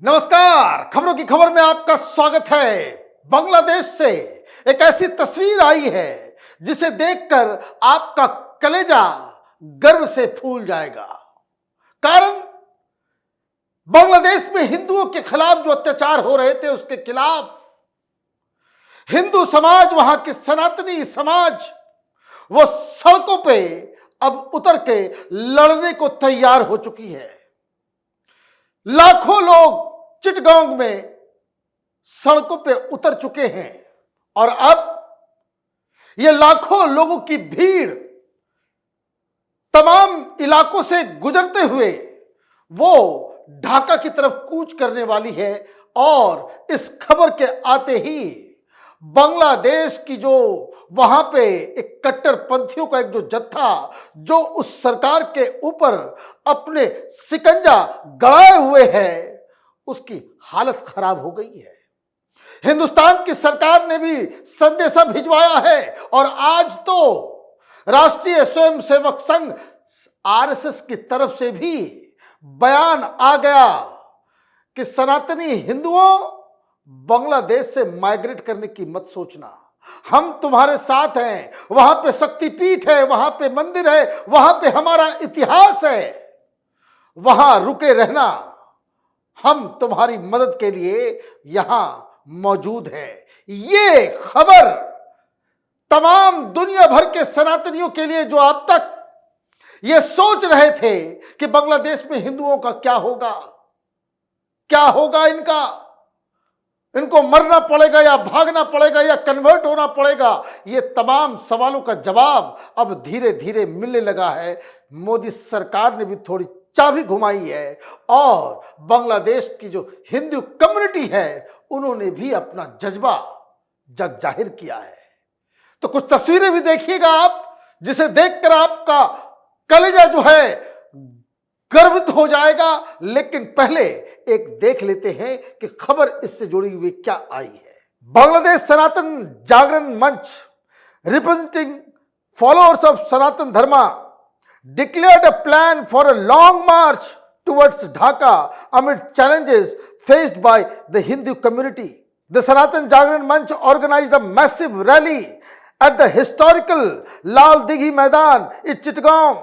नमस्कार। खबरों की खबर में आपका स्वागत है। बांग्लादेश से एक ऐसी तस्वीर आई है जिसे देखकर आपका कलेजा गर्व से फूल जाएगा। कारण बांग्लादेश में हिंदुओं के खिलाफ जो अत्याचार हो रहे थे उसके खिलाफ हिंदू समाज, वहां के सनातनी समाज, वो सड़कों पे अब उतर के लड़ने को तैयार हो चुकी है। लाखों लोग चिटगांव में सड़कों पे उतर चुके हैं और अब ये लाखों लोगों की भीड़ तमाम इलाकों से गुजरते हुए वो ढाका की तरफ कूच करने वाली है। और इस खबर के आते ही बांग्लादेश की जो वहां पे एक कट्टरपंथियों का एक जो जत्था जो उस सरकार के ऊपर अपने शिकंजा गड़ाए हुए है, उसकी हालत खराब हो गई है। हिंदुस्तान की सरकार ने भी संदेशा भिजवाया है और आज तो राष्ट्रीय स्वयंसेवक संघ आरएसएस की तरफ से भी बयान आ गया कि सनातनी हिंदुओं, बांग्लादेश से माइग्रेट करने की मत सोचना, हम तुम्हारे साथ हैं। वहां पे शक्तिपीठ है, वहां पे मंदिर है, वहां पे हमारा इतिहास है, वहां रुके रहना, हम तुम्हारी मदद के लिए यहां मौजूद हैं। ये खबर तमाम दुनिया भर के सनातनियों के लिए जो अब तक ये सोच रहे थे कि बांग्लादेश में हिंदुओं का क्या होगा, क्या होगा, इनको मरना पड़ेगा या भागना पड़ेगा या कन्वर्ट होना पड़ेगा, ये तमाम सवालों का जवाब अब धीरे धीरे मिलने लगा है। मोदी सरकार ने भी थोड़ी चाबी घुमाई है और बांग्लादेश की जो हिंदू कम्युनिटी है उन्होंने भी अपना जज्बा जग जाहिर किया है। तो कुछ तस्वीरें भी देखिएगा आप, जिसे देखकर आपका कलेजा जो है गर्वित हो जाएगा। लेकिन पहले एक देख लेते हैं कि खबर इससे जुड़ी हुई क्या आई है। बांग्लादेश सनातन जागरण मंच, representing followers of Sanatan Dharma, declared a plan for a long march towards Dhaka amid challenges faced by the Hindu community. The Sanatan Jagran Manch organized a massive rally at the historical Lal Dighi Maidan in Chittagong,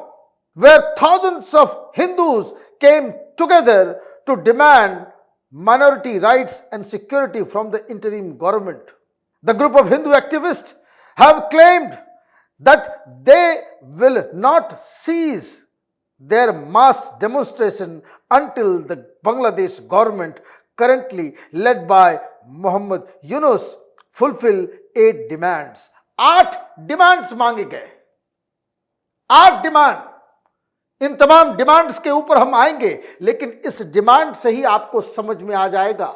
where thousands of Hindus came together to demand minority rights and security from the interim government. The group of Hindu activists have claimed that they will not cease their mass demonstration until the Bangladesh government, currently led by Muhammad Yunus, fulfill 8 demands. 8 demands मांगे गए, 8 demand. इन तमाम demands के ऊपर हम आएंगे, लेकिन इस demand से ही आपको समझ में आ जाएगा,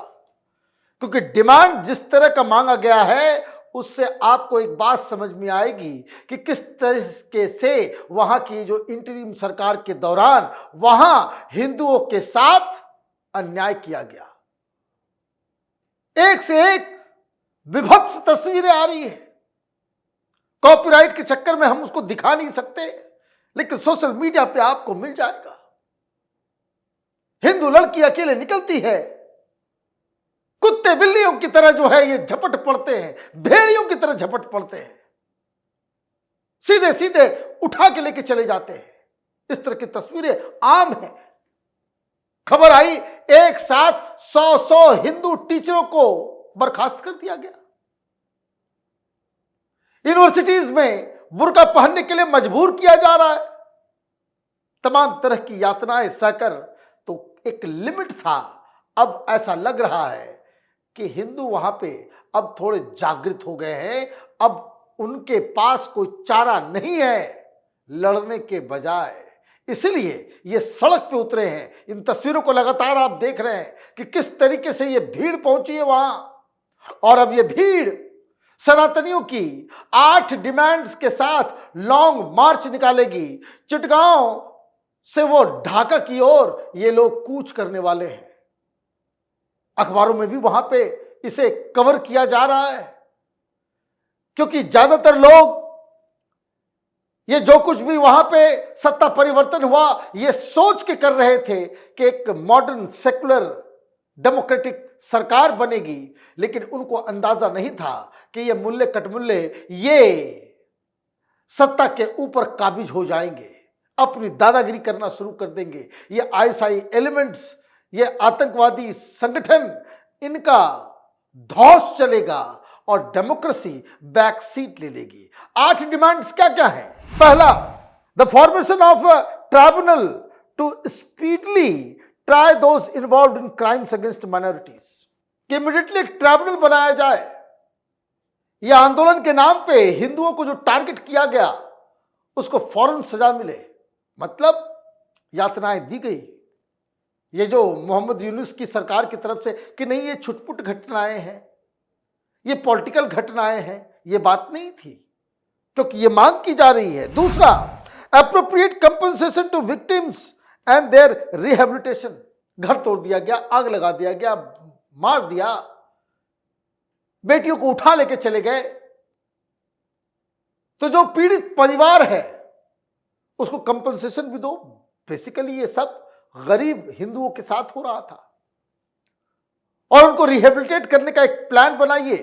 क्योंकि डिमांड जिस तरह का मांगा गया है उससे आपको एक बात समझ में आएगी कि किस तरीके से वहां की जो इंटरिम सरकार के दौरान वहां हिंदुओं के साथ अन्याय किया गया। एक से एक विभत्स तस्वीरें आ रही है। कॉपीराइट के चक्कर में हम उसको दिखा नहीं सकते, लेकिन सोशल मीडिया पे आपको मिल जाएगा। हिंदू लड़की अकेले निकलती है, कुत्ते बिल्लियों की तरह जो है ये झपट पड़ते हैं, भेड़ियों की तरह झपट पड़ते हैं, सीधे सीधे उठा के लेके चले जाते हैं। इस तरह की तस्वीरें आम हैं। खबर आई एक साथ 100 हिंदू टीचरों को बर्खास्त कर दिया गया। यूनिवर्सिटीज में बुर्का पहनने के लिए मजबूर किया जा रहा है। तमाम तरह की यातनाएं सहकर तो एक लिमिट था। अब ऐसा लग रहा है कि हिंदू वहां पे अब थोड़े जागृत हो गए हैं। अब उनके पास कोई चारा नहीं है लड़ने के बजाय, इसलिए ये सड़क पे उतरे हैं। इन तस्वीरों को लगातार आप देख रहे हैं कि किस तरीके से ये भीड़ पहुंची है वहां। और अब ये भीड़ सनातनियों की 8 डिमांड्स के साथ लॉन्ग मार्च निकालेगी। चिटगांव से वो ढाका की ओर ये लोग कूच करने वाले हैं। अखबारों में भी वहां पे इसे कवर किया जा रहा है, क्योंकि ज्यादातर लोग ये जो कुछ भी वहां पे सत्ता परिवर्तन हुआ ये सोच के कर रहे थे कि एक मॉडर्न सेकुलर डेमोक्रेटिक सरकार बनेगी, लेकिन उनको अंदाजा नहीं था कि ये मुल्ले कटमुल्ले ये सत्ता के ऊपर काबिज हो जाएंगे, अपनी दादागिरी करना शुरू कर देंगे। ये आईएसआई एलिमेंट्स, ये आतंकवादी संगठन, इनका धौस चलेगा और डेमोक्रेसी बैक सीट ले लेगी। 8 डिमांड्स क्या क्या है? पहला, the formation of a tribunal to speedily try those involved in crimes against minorities, कि इमीडिएटली एक ट्राइब्यूनल बनाया जाए। यह आंदोलन के नाम पे हिंदुओं को जो टारगेट किया गया उसको फौरन सजा मिले, मतलब यातनाएं दी गई। ये जो मोहम्मद यूनुस की सरकार की तरफ से कि नहीं ये छुटपुट घटनाएं हैं, ये पॉलिटिकल घटनाएं हैं, ये बात नहीं थी, क्योंकि ये मांग की जा रही है। दूसरा, appropriate compensation to victims and their rehabilitation, घर तोड़ दिया गया, आग लगा दिया गया, मार दिया, बेटियों को उठा लेके चले गए, तो जो पीड़ित परिवार है उसको कंपनसेशन भी दो। बेसिकली ये सब गरीब हिंदुओं के साथ हो रहा था और उनको रिहेबिलिटेट करने का एक प्लान बनाइए।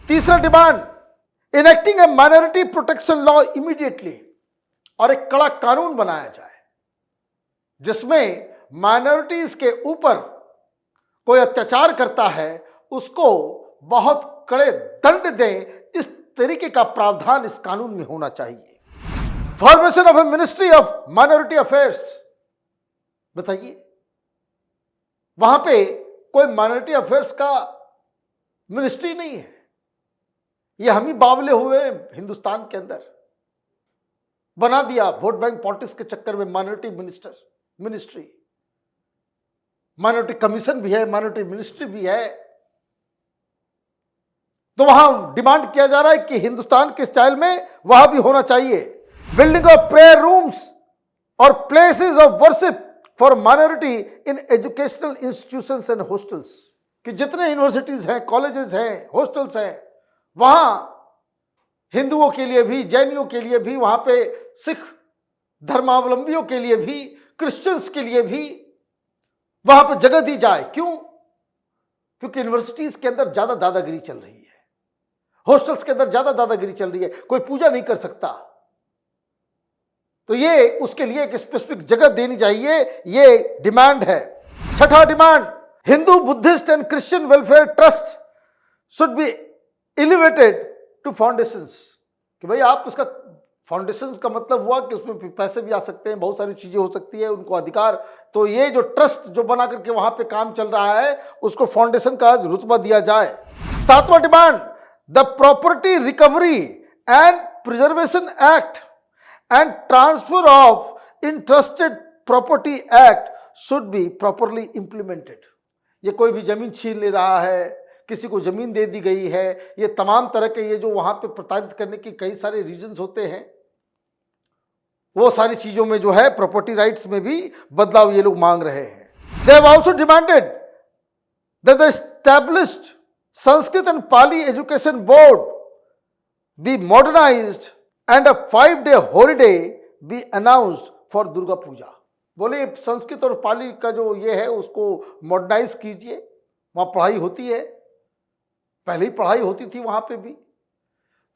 तीसरा डिमांड, इनेक्टिंग ए माइनॉरिटी प्रोटेक्शन लॉ इमीडिएटली, और एक कड़ा कानून बनाया जाए जिसमें माइनॉरिटीज के ऊपर कोई अत्याचार करता है उसको बहुत कड़े दंड दें, इस तरीके का प्रावधान इस कानून में होना चाहिए। Formation of A ministry of minority affairs, बताइए वहां पे कोई माइनॉरिटी अफेयर्स का मिनिस्ट्री नहीं है, ये हम ही बावले हुए हिंदुस्तान के अंदर बना दिया। वोट बैंक पॉलिटिक्स के चक्कर में माइनॉरिटी मिनिस्ट्री, माइनॉरिटी कमीशन भी है, माइनॉरिटी मिनिस्ट्री भी है। तो वहां डिमांड किया जा रहा है कि हिंदुस्तान के स्टाइल में वहां भी होना चाहिए। बिल्डिंग ऑफ प्रेयर रूम्स और places of worship for minority in educational institutions and hostels, कि जितने यूनिवर्सिटीज हैं, कॉलेजेस हैं, हॉस्टल्स हैं, वहां हिंदुओं के लिए भी, जैनियों के लिए भी, वहां पे सिख धर्मावलंबियों के लिए भी, क्रिश्चियंस के लिए भी वहां पे जगह दी जाए। क्यों? क्योंकि यूनिवर्सिटीज के अंदर ज्यादा दादागिरी चल रही है, हॉस्टल्स के अंदर ज्यादा दादागिरी चल रही है, कोई पूजा नहीं कर सकता, तो ये उसके लिए एक स्पेसिफिक जगह देनी चाहिए, ये डिमांड है। छठा demand, Hindu Buddhist and Christian welfare trust should be elevated to foundations, कि भाई आप इसका फाउंडेशन का मतलब हुआ कि उसमें पैसे भी आ सकते हैं, बहुत सारी चीजें हो सकती है, उनको अधिकार, तो ये जो ट्रस्ट जो बना करके वहां पे काम चल रहा है उसको फाउंडेशन का रुतबा दिया जाए। सातवां demand, the property recovery and preservation act and transfer of entrusted property act should be properly implemented। ये कोई भी जमीन छीन ले रहा है, किसी को जमीन दे दी गई है, ये तमाम तरह के ये जो वहां पे प्रताड़ित करने की कई सारे रीजंस होते हैं, वो सारी चीजों में जो है प्रॉपर्टी राइट्स में भी बदलाव ये लोग मांग रहे हैं। They have also demanded that the established Sanskrit and Pali education board be modernized and a 5-day holiday be announced for Durga Puja. बोले संस्कृत और पाली का जो ये है उसको मॉडर्नाइज कीजिए, वहाँ पढ़ाई होती है, पहले ही पढ़ाई होती थी वहाँ पे भी,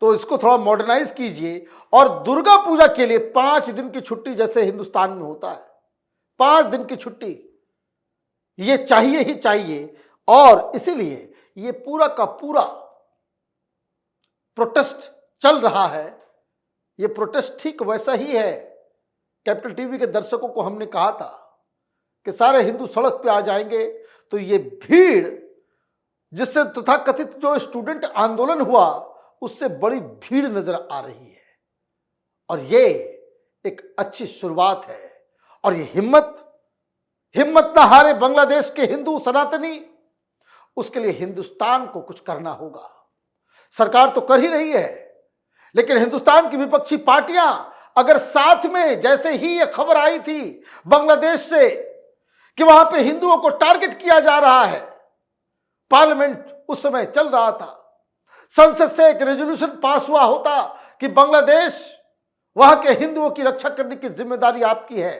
तो इसको थोड़ा मॉडर्नाइज कीजिए और दुर्गा पूजा के लिए 5 दिन की छुट्टी जैसे हिंदुस्तान में होता है, 5 दिन की छुट्टी ये चाहिए ही चाहिए। और इसीलिए ये पूरा का पूरा प्रोटेस्ट चल रहा है। ये प्रोटेस्ट ठीक वैसा ही है, कैपिटल टीवी के दर्शकों को हमने कहा था कि सारे हिंदू सड़क पे आ जाएंगे, तो ये भीड़ जिससे तथाकथित जो स्टूडेंट आंदोलन हुआ उससे बड़ी भीड़ नजर आ रही है, और ये एक अच्छी शुरुआत है। और ये हिम्मत ना हारे बांग्लादेश के हिंदू सनातनी, उसके लिए हिंदुस्तान को कुछ करना होगा। सरकार तो कर ही रही है, लेकिन हिंदुस्तान की विपक्षी पार्टियां अगर साथ में, जैसे ही यह खबर आई थी बांग्लादेश से कि वहां पे हिंदुओं को टारगेट किया जा रहा है, पार्लियामेंट उस समय चल रहा था, संसद से एक रेजोल्यूशन पास हुआ होता कि बांग्लादेश वहां के हिंदुओं की रक्षा करने की जिम्मेदारी आपकी है,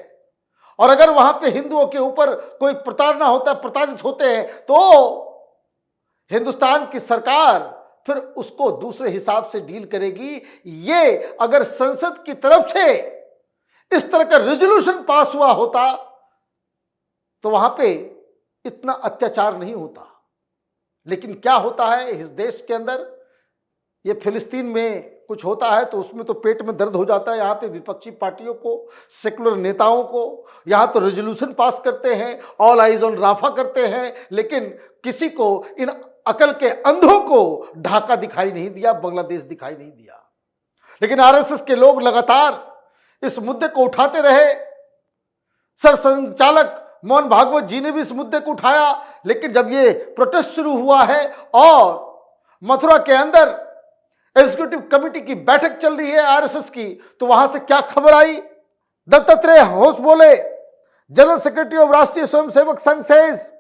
और अगर वहां पे हिंदुओं के ऊपर कोई प्रताड़ना होता है, प्रताड़ित होते हैं, तो हिंदुस्तान की सरकार फिर उसको दूसरे हिसाब से डील करेगी। ये अगर संसद की तरफ से इस तरह का रेजोल्यूशन पास हुआ होता तो वहां पे इतना अत्याचार नहीं होता। लेकिन क्या होता है इस देश के अंदर, ये फिलिस्तीन में कुछ होता है तो उसमें तो पेट में दर्द हो जाता है। यहाँ पे विपक्षी पार्टियों को, सेकुलर नेताओं को, यहाँ तो रेजोल्यूशन पास करते हैं, ऑल आइज ऑन राफा करते हैं, लेकिन किसी को, इन अकल के अंधों को ढाका दिखाई नहीं दिया, बांग्लादेश दिखाई नहीं दिया। लेकिन आरएसएस के लोग लगातार इस मुद्दे को उठाते रहे। सर संचालक मोहन भागवत जी ने भी इस मुद्दे को उठाया, लेकिन जब ये प्रोटेस्ट शुरू हुआ है और मथुरा के अंदर एग्जीक्यूटिव कमेटी की बैठक चल रही है आरएसएस की, तो वहां से क्या खबर आई? दत्तात्रेय होश बोले, जनरल सेक्रेटरी ऑफ राष्ट्रीय Swayamsevak Sangh says,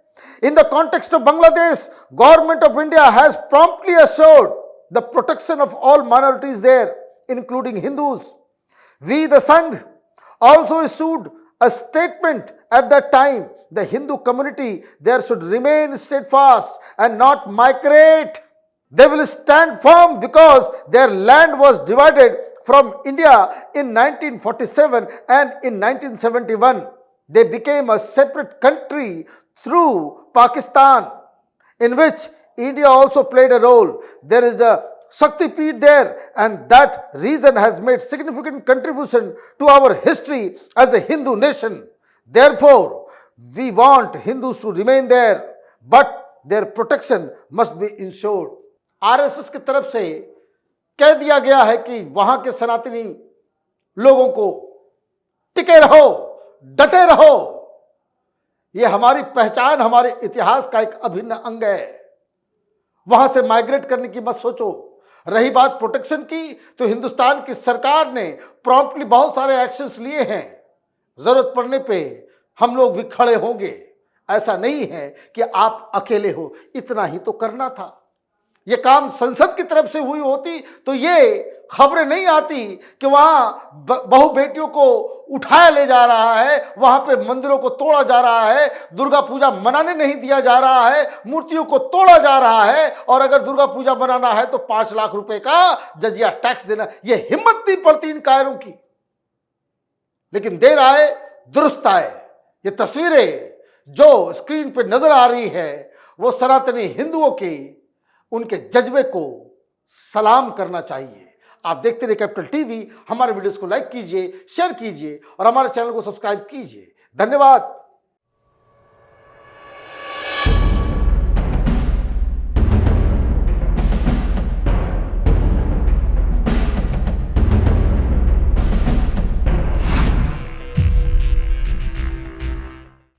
in the context of Bangladesh, government of India has promptly assured the protection of all minorities there, including Hindus. We, the Sangh, also issued a statement at that time. The Hindu community there should remain steadfast and not migrate. They will stand firm because their land was divided from India in 1947 and in 1971. They became a separate country through Pakistan, in which India also played a role. There is a Shaktipeeth there, and that region has made significant contribution to our history as a Hindu nation. Therefore, we want Hindus to remain there, but their protection must be ensured. RSS की तरफ से कह दिया गया है कि वहां के सनातनी लोगों को टिके रहो, डटे रहो, ये हमारी पहचान, हमारे इतिहास का एक अभिन्न अंग है। वहां से माइग्रेट करने की मत सोचो। रही बात प्रोटेक्शन की, तो हिंदुस्तान की सरकार ने प्रॉम्प्टली बहुत सारे एक्शंस लिए हैं। जरूरत पड़ने पे हम लोग भी खड़े होंगे। ऐसा नहीं है कि आप अकेले हो, इतना ही तो करना था। ये काम संसद की तरफ से हुई होती तो ये खबरें नहीं आती कि वहां बहु बेटियों को उठाया ले जा रहा है, वहां पे मंदिरों को तोड़ा जा रहा है, दुर्गा पूजा मनाने नहीं दिया जा रहा है, मूर्तियों को तोड़ा जा रहा है, और अगर दुर्गा पूजा मनाना है तो 5 लाख रुपए का जजिया टैक्स देना। ये हिम्मत नहीं पड़ती इन कायरों की। लेकिन देर आए दुरुस्त आए। ये तस्वीरें जो स्क्रीन पे नजर आ रही है वो सनातनी हिंदुओं के, उनके जज्बे को सलाम करना चाहिए। आप देखते रहिए कैपिटल टीवी। हमारे वीडियोस को लाइक कीजिए, शेयर कीजिए और हमारे चैनल को सब्सक्राइब कीजिए। धन्यवाद।